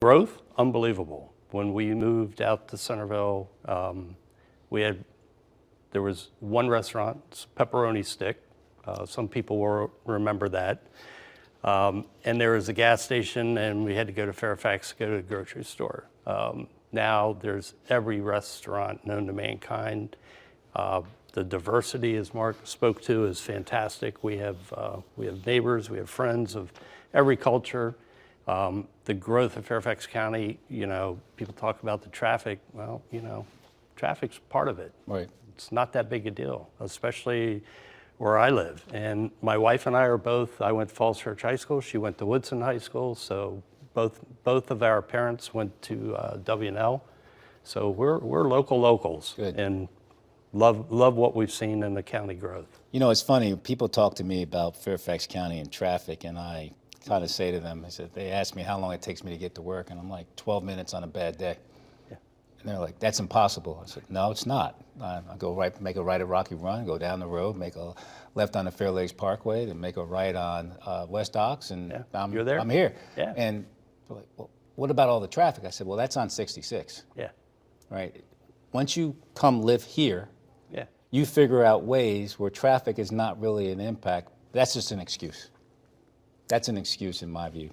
Growth, unbelievable. When we moved out to Centerville, there was one restaurant, Pepperoni Stick. Some people will remember that. And there was a gas station, and we had to go to Fairfax to go to the grocery store. Now there's every restaurant known to mankind. The diversity, as Mark spoke to, is fantastic. We have neighbors, we have friends of every culture. The growth of Fairfax County, people talk about the traffic. Well, traffic's part of it. Right. It's not that big a deal, especially where I live. And my wife and I I went to Falls Church High School. She went to Woodson High School. So both of our parents went to W&L. So we're locals. Good. And love what we've seen in the county growth. It's funny, people talk to me about Fairfax County and traffic, and I kind of say to them, they ask me how long it takes me to get to work, and I'm like, 12 minutes on a bad day. Yeah. And they're like, that's impossible. I said, no, it's not. I go right, make a right at Rocky Run, go down the road, make a left on the Fair Lakes Parkway, then make a right on West Ox, and You're there. I'm here. Yeah. And they're like, well, what about all the traffic? I said, well, that's on 66. Yeah. Right? Once you come live here, Yeah. you figure out ways where traffic is not really an impact. That's just an excuse. That's an excuse in my view.